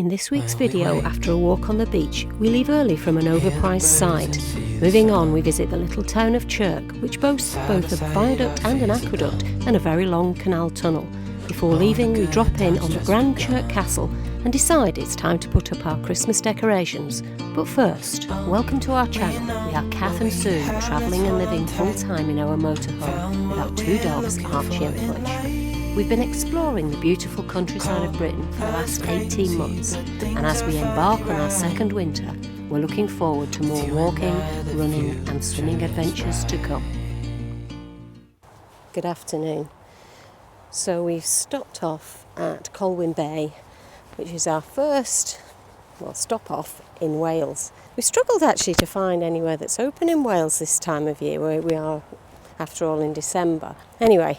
In this week's video, after a walk on the beach, we leave early from an overpriced site. Moving on, we visit the little town of Chirk, which boasts both a viaduct and an aqueduct and a very long canal tunnel. Before leaving, we drop in on the grand Chirk Castle and decide it's time to put up our Christmas decorations. But first, welcome to our channel. We are Kath and Sue, travelling and living full-time in our motorhome with our two dogs, Archie and Fudge. We've been exploring the beautiful countryside of Britain for the last 18 months, and as we embark on our second winter, we're looking forward to more walking, running and swimming adventures to come. Good afternoon. So we've stopped off at Colwyn Bay, which is our first, stop off in Wales. We struggled actually to find anywhere that's open in Wales this time of year, where we are after all in December. Anyway,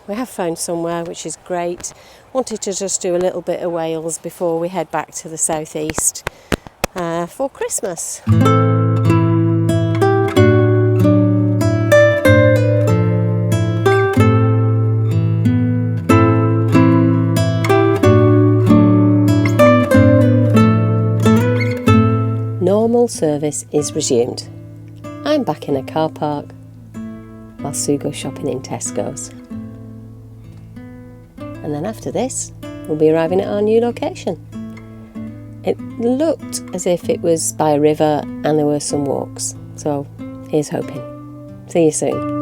we have found somewhere, which is great. Wanted to just do a little bit of Wales before we head back to the southeast for Christmas. Normal service is resumed. I'm back in a car park while Sue goes shopping in Tesco's. And then after this, we'll be arriving at our new location. It looked as if it was by a river and there were some walks. So here's hoping. See you soon.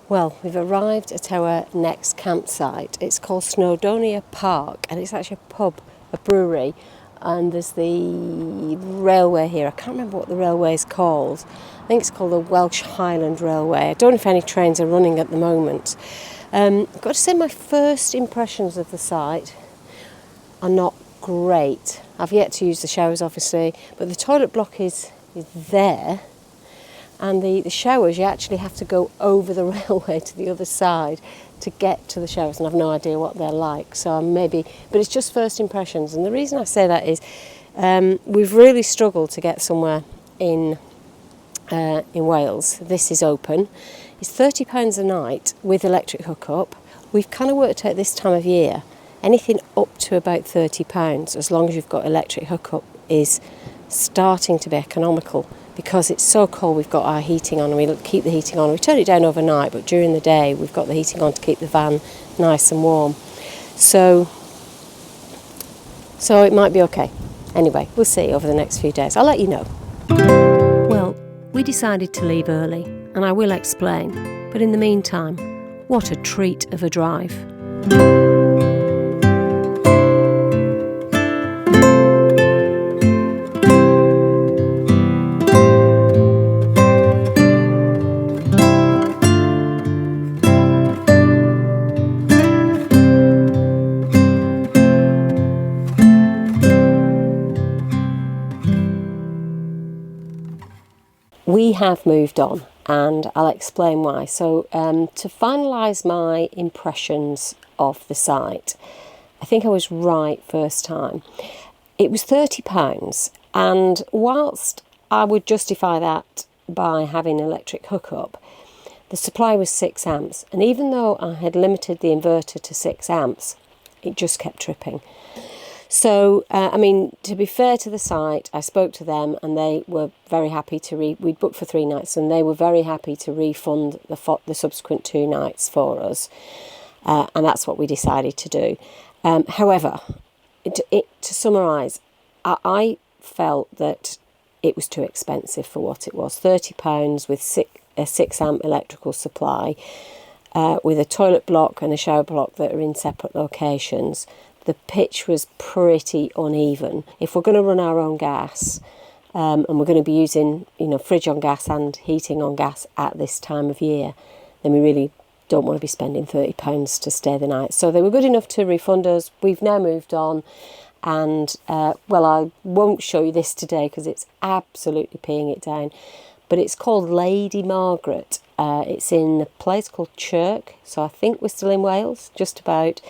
Well, we've arrived at our next campsite. It's called Snowdownia Parc, and it's actually a pub, a brewery, and there's the railway here. I can't remember what the railway is called. I think it's called the Welsh Highland Railway. I don't know if any trains are running at the moment. I've got to say my first impressions of the site are not great. I've yet to use the showers, obviously, but the toilet block is there. And the showers, you actually have to go over the railway to the other side to get to the showers, and I've no idea what they're like. So but it's just first impressions. And the reason I say that is we've really struggled to get somewhere in Wales. This is open. It's £30 a night with electric hookup. We've kind of worked out this time of year, anything up to about £30, as long as you've got electric hookup, is starting to be economical. Because it's so cold, we've got our heating on, and we keep the heating on. We turn it down overnight, but during the day we've got the heating on to keep the van nice and warm. So it might be okay. Anyway, we'll see over the next few days. I'll let you know. Well, we decided to leave early, and I will explain. But in the meantime, what a treat of a drive. We have moved on, and I'll explain why. So to finalise my impressions of the site, I think I was right first time. It was £30, and whilst I would justify that by having electric hookup, the supply was 6 amps, and even though I had limited the inverter to 6 amps, it just kept tripping. So, to be fair to the site, I spoke to them and they were very happy to we'd booked for 3 nights, and they were very happy to refund the subsequent 2 nights for us. And that's what we decided to do. However, to summarise, I felt that it was too expensive for what it was. £30 with a 6 amp electrical supply, with a toilet block and a shower block that are in separate locations. The pitch was pretty uneven. If we're going to run our own gas, and we're going to be using, fridge on gas and heating on gas at this time of year, then we really don't want to be spending £30 to stay the night. So they were good enough to refund us. We've now moved on, And well, I won't show you this today because it's absolutely peeing it down, but it's called Lady Margaret. It's in a place called Chirk, so I think we're still in Wales, just about,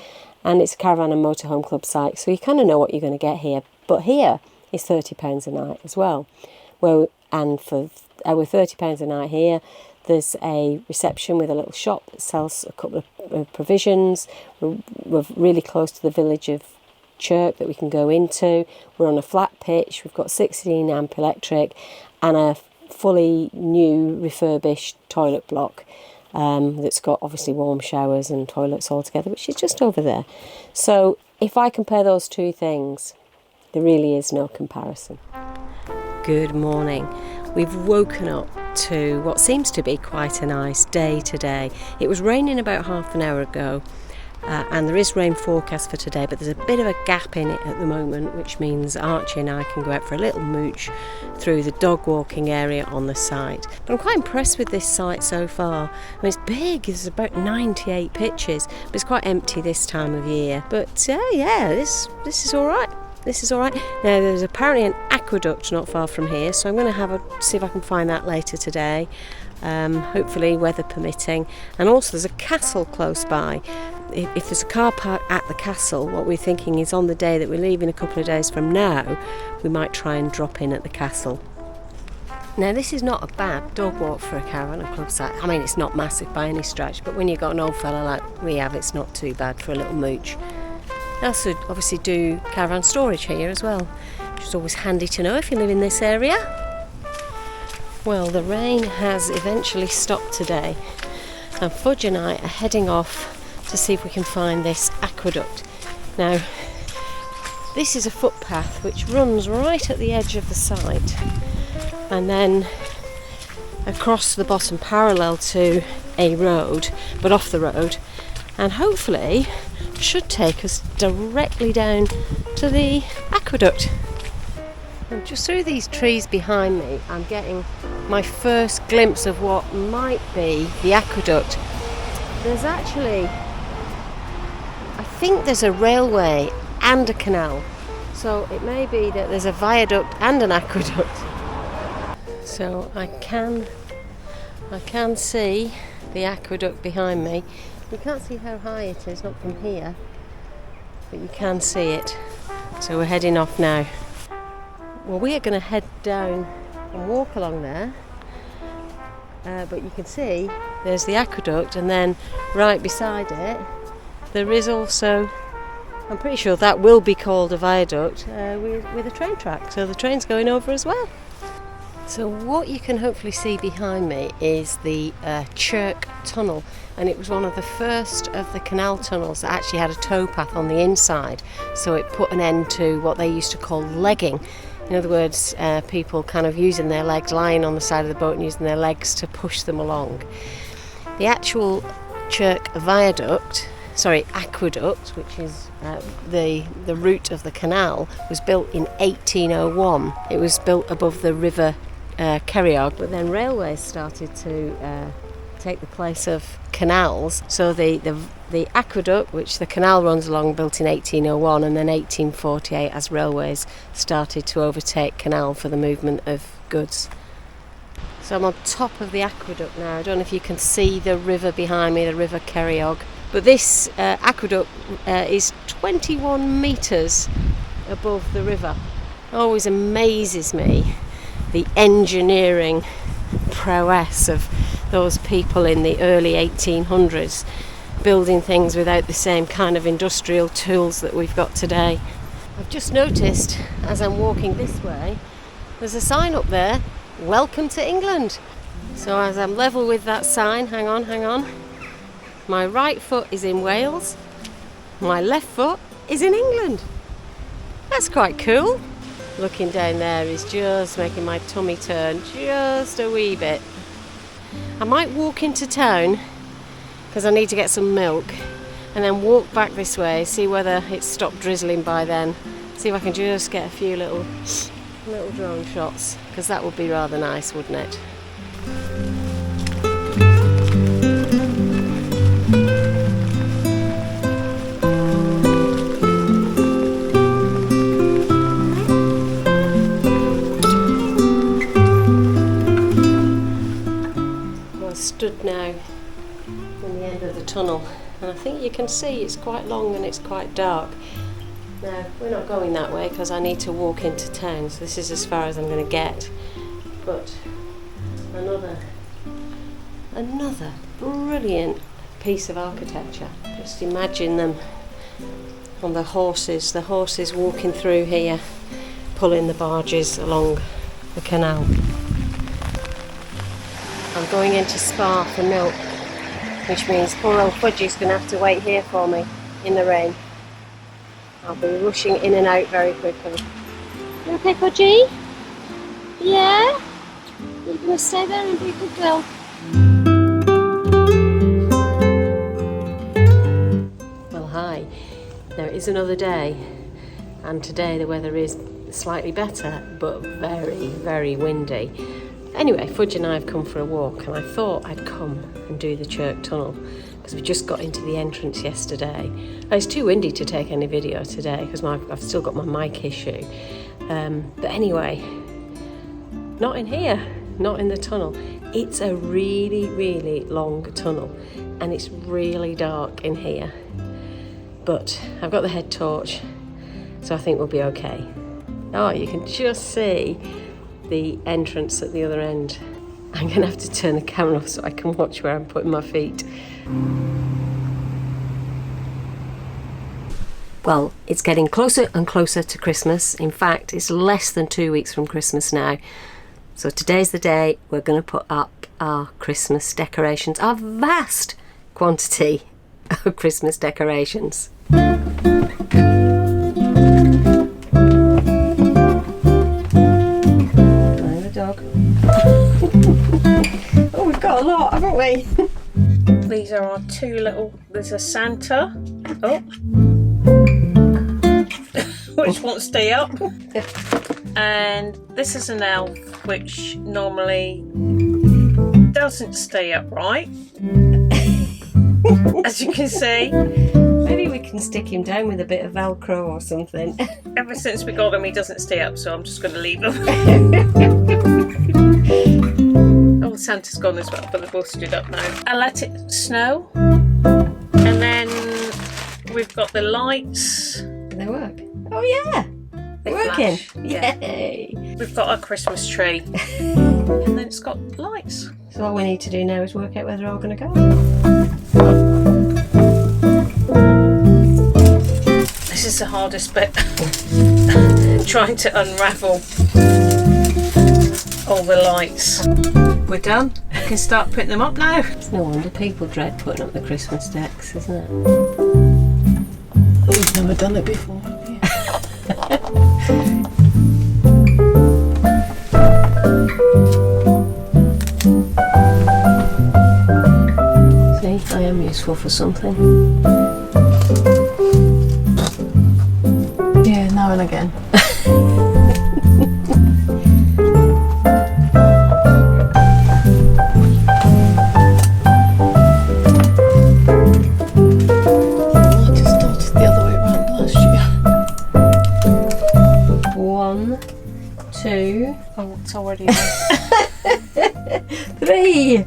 and it's a caravan and motorhome club site, so you kind of know what you're going to get here. But here is £30 a night as well. Well, and for our £30 a night here, there's a reception with a little shop that sells a couple of provisions. We're really close to the village of Chirk that we can go into. We're on a flat pitch. We've got 16 amp electric and a fully new refurbished toilet block that's got obviously warm showers and toilets all together, which is just over there. So if I compare those two things, there really is no comparison. Good morning. We've woken up to what seems to be quite a nice day today. It was raining about half an hour ago, and there is rain forecast for today, but there's a bit of a gap in it at the moment, which means Archie and I can go out for a little mooch through the dog walking area on the site. But I'm quite impressed with this site so far. I mean, it's big, there's about 98 pitches, but it's quite empty this time of year. But yeah, this is all right. This is all right. Now, there's apparently an aqueduct not far from here, so I'm going to see if I can find that later today, hopefully weather permitting. And also there's a castle close by. If there's a car park at the castle, what we're thinking is on the day that we're leaving a couple of days from now, we might try and drop in at the castle. Now, this is not a bad dog walk for a caravan and club site. I mean, it's not massive by any stretch, but when you've got an old fella like we have, it's not too bad for a little mooch. They also obviously do caravan storage here as well, which is always handy to know if you live in this area. Well, the rain has eventually stopped today, and Fudge and I are heading off to see if we can find this aqueduct. Now, this is a footpath which runs right at the edge of the site and then across the bottom parallel to a road, but off the road, and hopefully should take us directly down to the aqueduct. And just through these trees behind me, I'm getting my first glimpse of what might be the aqueduct. There's actually, I think there's a railway and a canal, so it may be that there's a viaduct and an aqueduct. So I can see the aqueduct behind me. You can't see how high it is, not from here, but you can see it. So we're heading off now. Well, we are going to head down and walk along there, but you can see there's the aqueduct, and then right beside it there is also, I'm pretty sure that will be called a viaduct, with a train track, so the train's going over as well. So what you can hopefully see behind me is the Chirk tunnel, and it was one of the first of the canal tunnels that actually had a towpath on the inside, so it put an end to what they used to call legging. In other words, people kind of using their legs, lying on the side of the boat and using their legs to push them along. The actual Chirk aqueduct, which is the route of the canal, was built in 1801. It was built above the river Ceiriog, but then railways started to take the place of canals. So the aqueduct, which the canal runs along, built in 1801, and then 1848 as railways started to overtake canal for the movement of goods. So I'm on top of the aqueduct now. I don't know if you can see the river behind me, the river Ceiriog, but this aqueduct is 21 metres above the river. It always amazes me the engineering prowess of those people in the early 1800s building things without the same kind of industrial tools that we've got today. I've just noticed as I'm walking this way, there's a sign up there, "Welcome to England." So as I'm level with that sign, hang on, my right foot is in Wales, my left foot is in England. That's quite cool. Looking down there is just making my tummy turn just a wee bit. I might walk into town because I need to get some milk, and then walk back this way, see whether it's stopped drizzling by then, see if I can just get a few little drone shots, because that would be rather nice, wouldn't it? stood now in the end of the tunnel, and I think you can see it's quite long and it's quite dark. Now, we're not going that way because I need to walk into town, so this is as far as I'm going to get. But another brilliant piece of architecture. Just imagine them on the horses walking through here, pulling the barges along the canal. I'm going into Spa for milk, which means poor old Fudgie's going to have to wait here for me in the rain. I'll be rushing in and out very quickly. You okay, Fudgie? Yeah? You're going to stay there and be a good girl? Well, hi. Now it is another day, and today the weather is slightly better, but very, very windy. Anyway, Fudge and I have come for a walk, and I thought I'd come and do the Chirk Tunnel because we just got into the entrance yesterday. It's too windy to take any video today because I've still got my mic issue. But anyway, not in here, not in the tunnel. It's a really, really long tunnel, and it's really dark in here. But I've got the head torch, so I think we'll be okay. Oh, you can just see the entrance at the other end. I'm going to have to turn the camera off so I can watch where I'm putting my feet. Well, it's getting closer and closer to Christmas. In fact, it's less than 2 weeks from Christmas now. So today's the day we're going to put up our Christmas decorations, our vast quantity of Christmas decorations. Oh, we've got a lot, haven't we? These are our two little, there's a Santa, which won't stay up, and this is an elf which normally doesn't stay upright, as you can see. Maybe we can stick him down with a bit of Velcro or something. Ever since we got him he doesn't stay up, so I'm just going to leave him. Oh, Santa's gone as well, but they're both stood up now. I let it snow, and then we've got the lights. They work. Oh yeah, They working. flash. Yeah. Yay! We've got our Christmas tree, and then it's got lights. So all we need to do now is work out where they're all going to go. This is the hardest bit. Trying to unravel all the lights. We're done. We can start putting them up now. It's no wonder people dread putting up the Christmas decks, isn't it? You've never done it before, have you? See, I am useful for something. Yeah, now and again. Oh, it's already done. 3!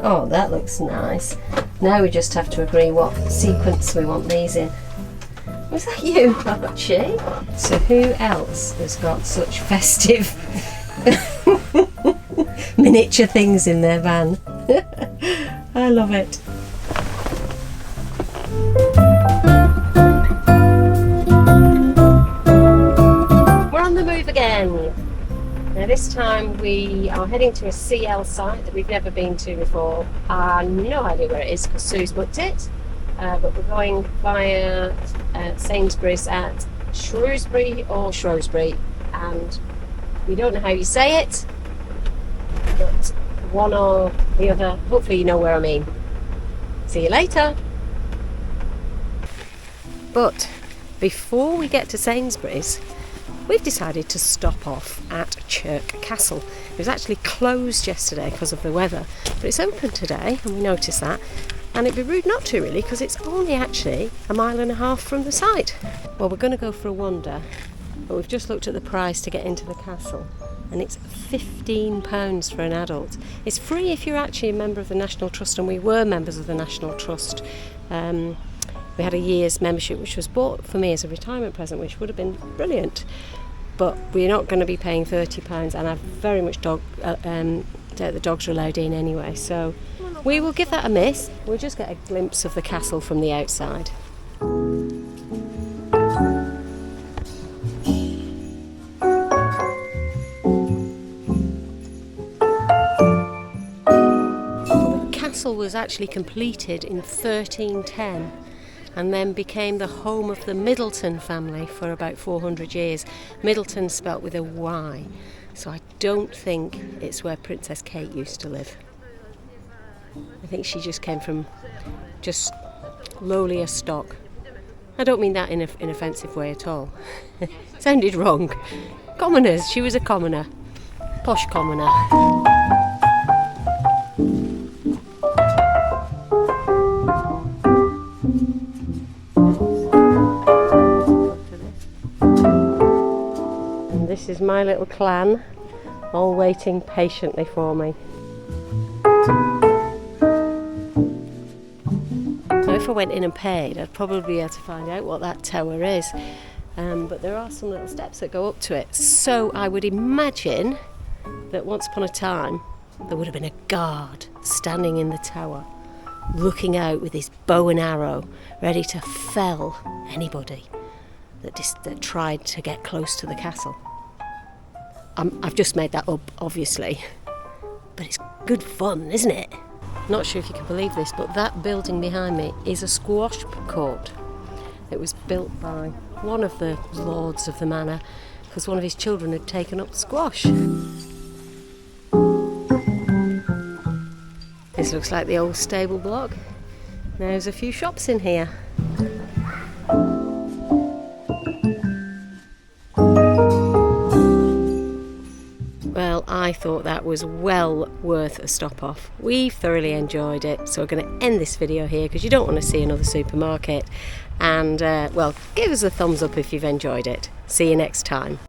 Oh, that looks nice. Now we just have to agree what sequence we want these in. Was that you, Archie? So who else has got such festive miniature things in their van? I love it. Again. Now this time we are heading to a CL site that we've never been to before. No idea where it is because Sue's booked it, but we're going via Sainsbury's at Shrewsbury, and we don't know how you say it, but one or the other. Hopefully you know where I mean. See you later. But before we get to Sainsbury's, we've decided to stop off at Chirk Castle. It was actually closed yesterday because of the weather, but it's open today, and we noticed that. And it'd be rude not to, really, because it's only actually 1.5 miles from the site. Well, we're going to go for a wander, but we've just looked at the price to get into the castle, and it's £15 for an adult. It's free if you're actually a member of the National Trust, and we were members of the National Trust. We had a year's membership which was bought for me as a retirement present, which would have been brilliant, but we're not going to be paying £30, and I very much doubt the dogs are allowed in anyway, so we will give that a miss. We'll just get a glimpse of the castle from the outside. The castle was actually completed in 1310 and then became the home of the Middleton family for about 400 years. Middleton spelt with a Y, so I don't think it's where Princess Kate used to live. I think she just came from just lowlier stock. I don't mean that in an offensive way at all. Sounded wrong. Commoners, she was a commoner. Posh commoner. And this is my little clan, all waiting patiently for me. So if I went in and paid, I'd probably be able to find out what that tower is. But there are some little steps that go up to it. So I would imagine that once upon a time there would have been a guard standing in the tower, looking out with his bow and arrow, ready to fell anybody that tried to get close to the castle. I've just made that up, obviously, but it's good fun, isn't it? Not sure if you can believe this, but that building behind me is a squash court. It was built by one of the lords of the manor because one of his children had taken up squash. This looks like the old stable block. There's a few shops in here. Well, I thought that was well worth a stop off. We've thoroughly enjoyed it, so we're going to end this video here because you don't want to see another supermarket. And, well, give us a thumbs up if you've enjoyed it. See you next time.